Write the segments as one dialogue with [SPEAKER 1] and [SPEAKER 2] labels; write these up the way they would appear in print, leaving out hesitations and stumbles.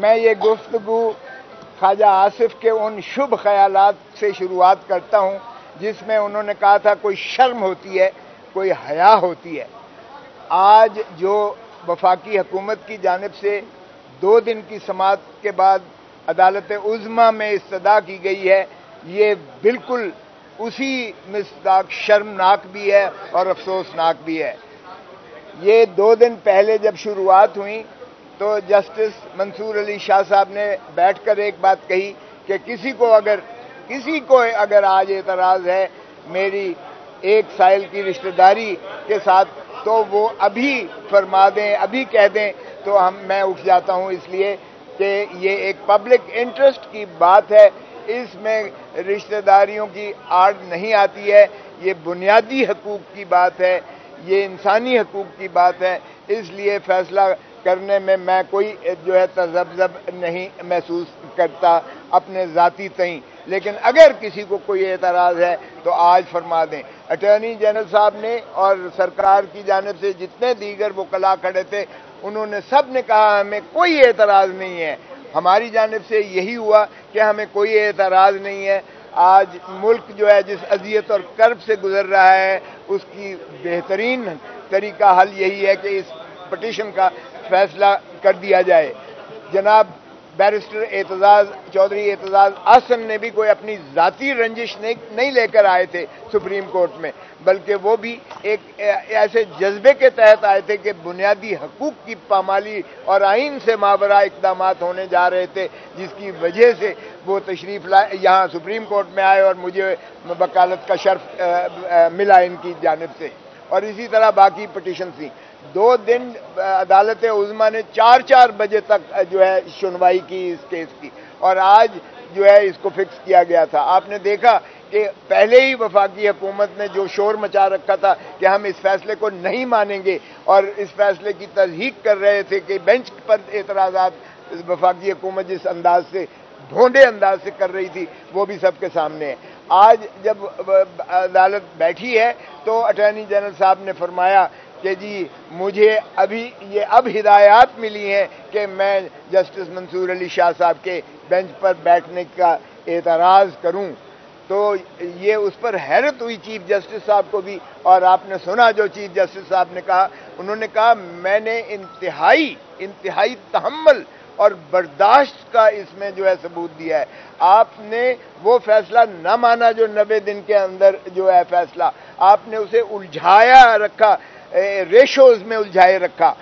[SPEAKER 1] میں یہ گفتگو خواجہ آصف کے ان شبھ خیالات سے شروعات کرتا ہوں جس میں انہوں نے کہا تھا کوئی شرم ہوتی ہے، کوئی حیا ہوتی ہے۔ آج جو وفاقی حکومت کی جانب سے 2 دن کی سماعت کے بعد عدالت عظمیٰ میں استدعا کی گئی ہے، یہ بالکل اسی مصداق شرمناک بھی ہے اور افسوسناک بھی ہے۔ یہ 2 دن پہلے جب شروعات ہوئی تو جسٹس منصور علی شاہ صاحب نے بیٹھ کر ایک بات کہی کہ کسی کو اگر آج اعتراض ہے میری ایک سائل کی رشتہ داری کے ساتھ تو وہ ابھی فرما دیں، ابھی کہہ دیں تو میں اٹھ جاتا ہوں، اس لیے کہ یہ ایک پبلک انٹرسٹ کی بات ہے، اس میں رشتہ داریوں کی آڑ نہیں آتی ہے، یہ بنیادی حقوق کی بات ہے، یہ انسانی حقوق کی بات ہے، اس لیے فیصلہ کرنے میں کوئی جو ہے تذبذب نہیں محسوس کرتا اپنے ذاتی تئیں، لیکن اگر کسی کو کوئی اعتراض ہے تو آج فرما دیں۔ اٹارنی جنرل صاحب نے اور سرکار کی جانب سے جتنے دیگر وکلاء کھڑے تھے انہوں نے سب نے کہا ہمیں کوئی اعتراض نہیں ہے۔ ہماری جانب سے یہی ہوا کہ ہمیں کوئی اعتراض نہیں ہے۔ آج ملک جو ہے جس اذیت اور کرب سے گزر رہا ہے اس کی بہترین طریقہ حل یہی ہے کہ اس پٹیشن کا فیصلہ کر دیا جائے۔ جناب بیرسٹر چودھری اعتزاز احسن نے بھی کوئی اپنی ذاتی رنجش نہیں لے کر آئے تھے سپریم کورٹ میں، بلکہ وہ بھی ایک ایسے جذبے کے تحت آئے تھے کہ بنیادی حقوق کی پامالی اور آئین سے ماورا اقدامات ہونے جا رہے تھے، جس کی وجہ سے وہ تشریف لائے یہاں سپریم کورٹ میں آئے اور مجھے وکالت کا شرف ملا ان کی جانب سے، اور اسی طرح باقی پٹیشن تھیں۔ 2 دن عدالت عظمیٰ نے 4 بجے تک جو ہے سنوائی کی اس کیس کی، اور آج جو ہے اس کو فکس کیا گیا تھا۔ آپ نے دیکھا کہ پہلے ہی وفاقی حکومت نے جو شور مچا رکھا تھا کہ ہم اس فیصلے کو نہیں مانیں گے اور اس فیصلے کی تصحیح کر رہے تھے کہ بینچ پر اعتراضات وفاقی حکومت جس انداز سے ڈھونڈے انداز سے کر رہی تھی وہ بھی سب کے سامنے ہے۔ آج جب عدالت بیٹھی ہے تو اٹارنی جنرل صاحب نے فرمایا کہ جی مجھے اب ہدایات ملی ہیں کہ میں جسٹس منصور علی شاہ صاحب کے بینچ پر بیٹھنے کا اعتراض کروں، تو یہ اس پر حیرت ہوئی چیف جسٹس صاحب کو بھی، اور آپ نے سنا جو چیف جسٹس صاحب نے کہا، انہوں نے کہا میں نے انتہائی تحمل اور برداشت کا اس میں جو ہے ثبوت دیا ہے۔ آپ نے وہ فیصلہ نہ مانا جو 90 دن کے اندر جو ہے فیصلہ، آپ نے اسے الجھایا رکھا، ریشوز میں الجھائے رکھا۔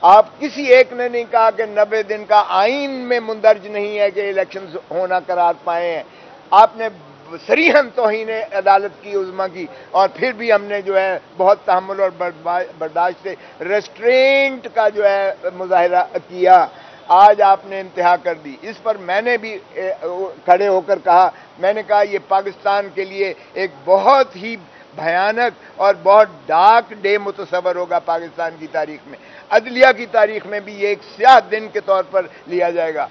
[SPEAKER 1] آپ کسی ایک نے نہیں کہا کہ 90 دن کا آئین میں مندرج نہیں ہے کہ الیکشنز ہونا قرار پائے ہیں۔ آپ نے صریحاً توہین عدالت کی عظمیٰ کی، اور پھر بھی ہم نے جو ہے بہت تحمل اور برداشت سے ریسٹرینٹ کا جو ہے مظاہرہ کیا۔ آج آپ نے انتہا کر دی۔ اس پر میں نے بھی کھڑے ہو کر کہا، میں نے کہا یہ پاکستان کے لیے ایک بہت ہی بھیانک اور بہت ڈارک ڈے متصور ہوگا پاکستان کی تاریخ میں، عدلیہ کی تاریخ میں بھی یہ ایک سیاہ دن کے طور پر لیا جائے گا۔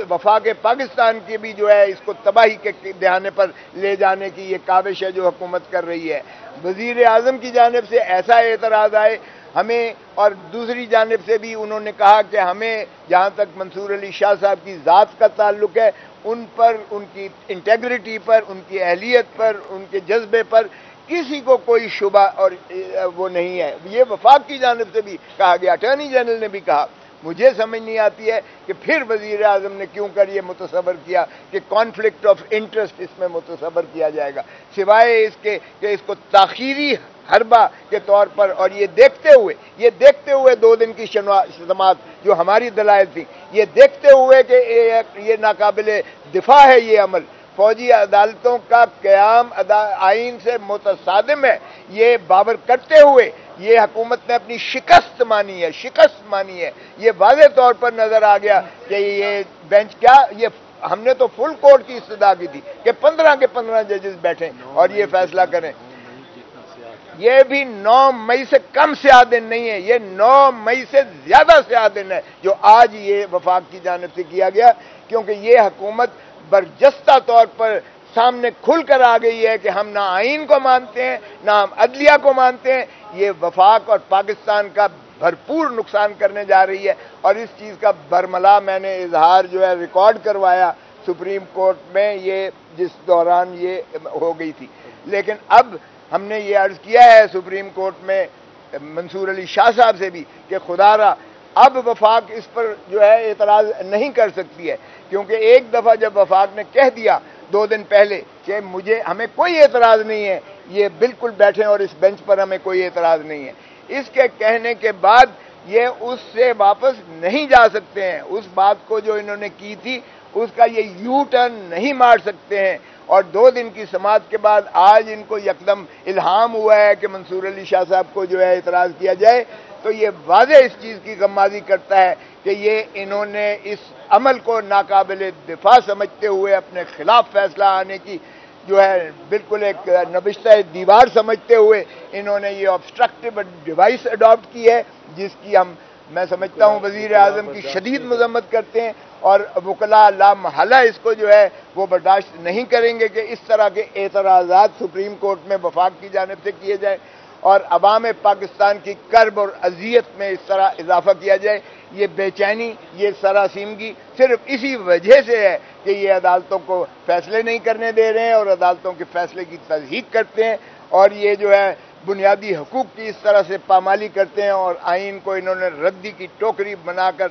[SPEAKER 1] وفاق پاکستان کی بھی جو ہے اس کو تباہی کے دہانے پر لے جانے کی یہ کاوش ہے جو حکومت کر رہی ہے۔ وزیر اعظم کی جانب سے ایسا اعتراض آئے ہمیں، اور دوسری جانب سے بھی انہوں نے کہا کہ ہمیں جہاں تک منصور علی شاہ صاحب کی ذات کا تعلق ہے ان پر، ان کی انٹیگریٹی پر، ان کی اہلیت پر، ان کے جذبے پر کسی کو کوئی شبہ اور وہ نہیں ہے۔ یہ وفاق کی جانب سے بھی کہا گیا، اٹارنی جنرل نے بھی کہا۔ مجھے سمجھ نہیں آتی ہے کہ پھر وزیر اعظم نے کیوں کر یہ متصور کیا کہ کانفلکٹ آف انٹرسٹ اس میں متصور کیا جائے گا، سوائے اس کے کہ اس کو تاخیری حربہ کے طور پر، اور یہ دیکھتے ہوئے 2 دن کی سماعت جو ہماری دلائل تھی، یہ دیکھتے ہوئے کہ یہ ناقابل دفاع ہے یہ عمل، فوجی عدالتوں کا قیام آئین سے متصادم ہے، یہ باور کرتے ہوئے یہ حکومت نے اپنی شکست مانی ہے۔ یہ واضح طور پر نظر آ گیا کہ یہ بینچ کیا، یہ ہم نے تو فل کورٹ کی استدعا کی تھی کہ 15 کے 15 ججز بیٹھیں اور یہ فیصلہ کریں۔ یہ بھی 9 مئی سے کم سیاہ دن نہیں ہے، یہ 9 مئی سے زیادہ سیاہ دن ہے جو آج یہ وفاق کی جانب سے کیا گیا، کیونکہ یہ حکومت برجستہ طور پر سامنے کھل کر آ گئی ہے کہ ہم نہ آئین کو مانتے ہیں، نہ ہم عدلیہ کو مانتے ہیں۔ یہ وفاق اور پاکستان کا بھرپور نقصان کرنے جا رہی ہے، اور اس چیز کا برملا میں نے اظہار جو ہے ریکارڈ کروایا سپریم کورٹ میں، یہ جس دوران یہ ہو گئی تھی۔ لیکن اب ہم نے یہ عرض کیا ہے سپریم کورٹ میں منصور علی شاہ صاحب سے بھی کہ خدا را اب وفاق اس پر جو ہے اعتراض نہیں کر سکتی ہے، کیونکہ ایک دفعہ جب وفاق نے کہہ دیا 2 دن پہلے کہ ہمیں کوئی اعتراض نہیں ہے، یہ بالکل بیٹھیں اور اس بینچ پر ہمیں کوئی اعتراض نہیں ہے، اس کے کہنے کے بعد یہ اس سے واپس نہیں جا سکتے ہیں۔ اس بات کو جو انہوں نے کی تھی اس کا یہ یو ٹرن نہیں مار سکتے ہیں، اور 2 دن کی سماعت کے بعد آج ان کو یکدم الہام ہوا ہے کہ منصور علی شاہ صاحب کو جو ہے اعتراض کیا جائے، تو یہ واضح اس چیز کی غمازی کرتا ہے کہ یہ انہوں نے اس عمل کو ناقابل دفاع سمجھتے ہوئے اپنے خلاف فیصلہ آنے کی جو ہے بالکل ایک نبشتہ دیوار سمجھتے ہوئے انہوں نے یہ آبسٹرکٹیو ڈیوائس اڈاپٹ کی ہے، جس کی میں سمجھتا ہوں وزیر اعظم کی شدید مذمت کرتے ہیں، اور وکلاء لا محالہ اس کو جو ہے وہ برداشت نہیں کریں گے کہ اس طرح کے اعتراضات سپریم کورٹ میں وفاق کی جانب سے کیے جائیں اور عوام پاکستان کی کرب اور اذیت میں اس طرح اضافہ کیا جائے۔ یہ بے چینی، یہ سراسیمگی صرف اسی وجہ سے ہے کہ یہ عدالتوں کو فیصلے نہیں کرنے دے رہے ہیں اور عدالتوں کے فیصلے کی تصدیق کرتے ہیں، اور یہ جو ہے بنیادی حقوق کی اس طرح سے پامالی کرتے ہیں، اور آئین کو انہوں نے ردی کی ٹوکری بنا کر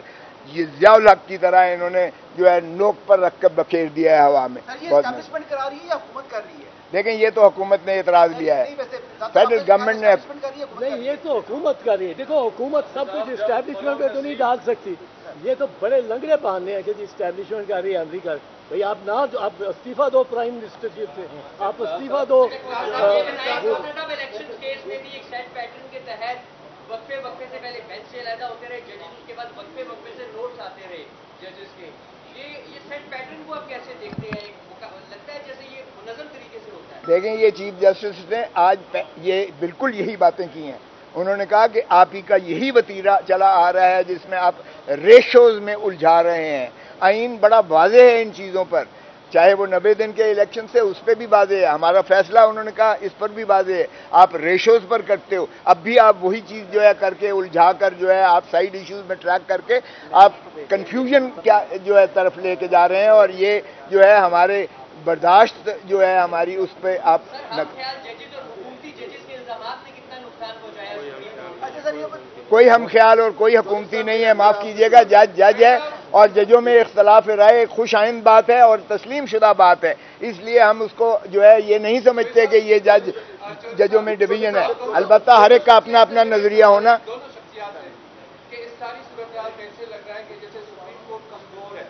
[SPEAKER 1] یہ ضیاء الحق کی طرح انہوں نے جو ہے نوک پر رکھ کر بکھیر دیا ہے ہوا میں۔
[SPEAKER 2] اسٹیبلشمنٹ کرا رہی ہے یا حکومت کر رہی ہے؟
[SPEAKER 1] دیکھیں یہ تو حکومت نے اعتراض لیا ہے، فیڈرل گورنمنٹ نے
[SPEAKER 3] نہیں، یہ تو حکومت کر رہی ہے۔ دیکھو حکومت سب کچھ اسٹیبلشمنٹ پہ تو نہیں ڈال سکتی، یہ تو بڑے لنگڑے بہانے ہیں کہ جی اسٹیبلشمنٹ کر رہی ہے امریکہ۔ بھائی آپ نہ آپ استعفیٰ دو پرائم منسٹر سے، آپ استعفیٰ دو۔
[SPEAKER 4] الیکشن کیس میں بھی ایک سیٹ پیٹرن کے تحت وقفے سے پہلے بینچ سے علیحدہ ہوتے رہے ججز، اس کے بعد وقفے سے نوٹس آتے رہے ججز کے۔ یہ سیٹ پیٹرن کو آپ کیسے دیکھتے ہیں؟ لگتا ہے جیسے یہ منظم طریقے سے ہوتا ہے؟
[SPEAKER 1] دیکھیں یہ چیف جسٹس نے آج یہ بالکل یہی باتیں کی ہیں، انہوں نے کہا کہ آپ ہی کا یہی وتیرہ چلا آ رہا ہے جس میں آپ ریشوز میں الجھا رہے ہیں۔ آئین بڑا واضح ہے ان چیزوں پر، چاہے وہ 90 دن کے الیکشن سے اس پہ بھی واضح ہے، ہمارا فیصلہ انہوں نے کہا اس پر بھی واضح ہے، آپ ریشوز پر کرتے ہو، اب بھی آپ وہی چیز جو ہے کر کے الجھا کر جو ہے آپ سائیڈ ایشوز میں ٹریک کر کے آپ کنفیوژن کیا جو ہے طرف لے کے جا رہے ہیں، اور یہ جو ہے ہمارے برداشت جو ہے ہماری اس پہ آپ کوئی ہم خیال اور کوئی حکومتی نہیں ہے، معاف کیجیے گا، جج جج ہے، اور ججوں میں اختلاف رائے ایک خوش آئند بات ہے اور تسلیم شدہ بات ہے، اس لیے ہم اس کو جو ہے یہ نہیں سمجھتے کہ یہ ججوں میں ڈویژن ہے، البتہ ہر ایک کا اپنا اپنا نظریہ ہونا۔
[SPEAKER 2] دونوں شخصیات ہیں کہ اس ساری صورتحال میں سے لگ رہا ہے کہ جیسے سپریم کورٹ کمزور ہے،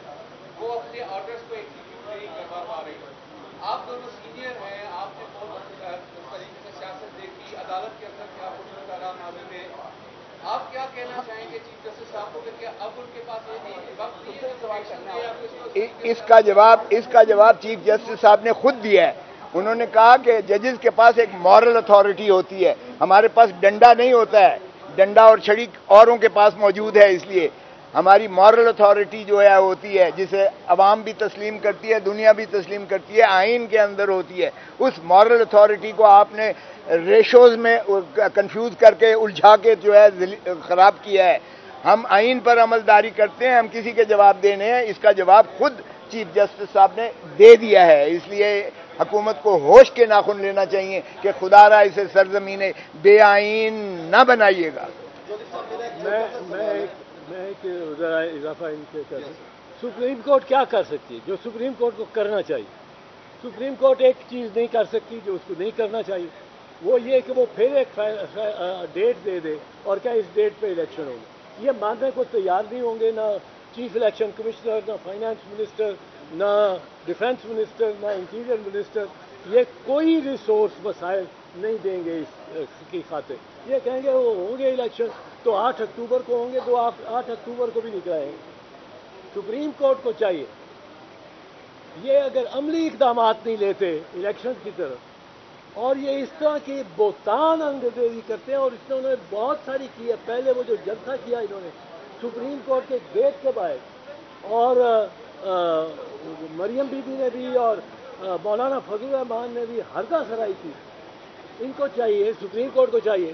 [SPEAKER 2] وہ اپنے آرڈرز کو ایگزیکیوٹ نہیں کر پا رہی۔ آپ دونوں سینئر ہیں، آپ نے بہت طریقے سے سیاست دیکھی، عدالت کے اندر کیا کچھ ہوتا رہا معاملے میں، آپ کیا کہنا چاہیں گے چیف جسٹس صاحب کو کہ کیا اب ان کے پاس یہ نہیں وقت نہیں ہے سوال کرنا ہے؟
[SPEAKER 1] اس کا جواب چیف جسٹس صاحب نے خود دیا ہے، انہوں نے کہا کہ ججز کے پاس ایک مورل اتھارٹی ہوتی ہے، ہمارے پاس ڈنڈا نہیں ہوتا ہے، ڈنڈا اور چھڑی اوروں کے پاس موجود ہے، اس لیے ہماری مورل اتھارٹی جو ہے ہوتی ہے جسے عوام بھی تسلیم کرتی ہے، دنیا بھی تسلیم کرتی ہے، آئین کے اندر ہوتی ہے، اس مورل اتھارٹی کو آپ نے ریشوز میں کنفیوز کر کے الجھا کے جو ہے خراب کیا ہے۔ ہم آئین پر عملداری کرتے ہیں، ہم کسی کے جواب دینے ہیں، اس کا جواب خود چیف جسٹس صاحب نے دے دیا ہے، اس لیے حکومت کو ہوش کے ناخن لینا چاہیے کہ خدا را اسے سرزمین بے آئین نہ بنائیے گا۔
[SPEAKER 3] میں ایک ذرا اضافہ ان کے کر دوں، سپریم کورٹ کیا کر سکتی ہے جو سپریم کورٹ کو کرنا چاہیے؟ سپریم کورٹ ایک چیز نہیں کر سکتی جو اس کو نہیں کرنا چاہیے، وہ یہ کہ وہ پھر ایک ڈیٹ دے دے اور کیا اس ڈیٹ پہ الیکشن ہوگا۔ یہ ماننے کو تیار نہیں ہوں گے، نہ چیف الیکشن کمشنر، نہ فائنانس منسٹر، نہ ڈیفنس منسٹر، نہ انٹیریئر منسٹر، یہ کوئی ریسورس وسائل نہیں دیں گے اس کی خاطر۔ یہ کہیں گے وہ ہوں گے الیکشن تو 8 اکتوبر کو ہوں گے، تو 8 اکتوبر کو بھی نہیں کرائیں گے۔ سپریم کورٹ کو چاہیے یہ اگر عملی اقدامات نہیں لیتے الیکشن کی طرف، اور یہ اس طرح کی بہتان انگریزی کرتے ہیں، اور اس نے انہوں نے بہت ساری کی ہے، پہلے وہ جو جلسہ کیا انہوں نے سپریم کورٹ کے گیٹ کے باہر، اور مریم بی بی نے بھی اور مولانا فضل الرحمان نے بھی ہرگاہ سرائی کی۔ ان کو چاہیے، سپریم کورٹ کو چاہیے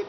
[SPEAKER 5] 1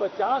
[SPEAKER 3] 50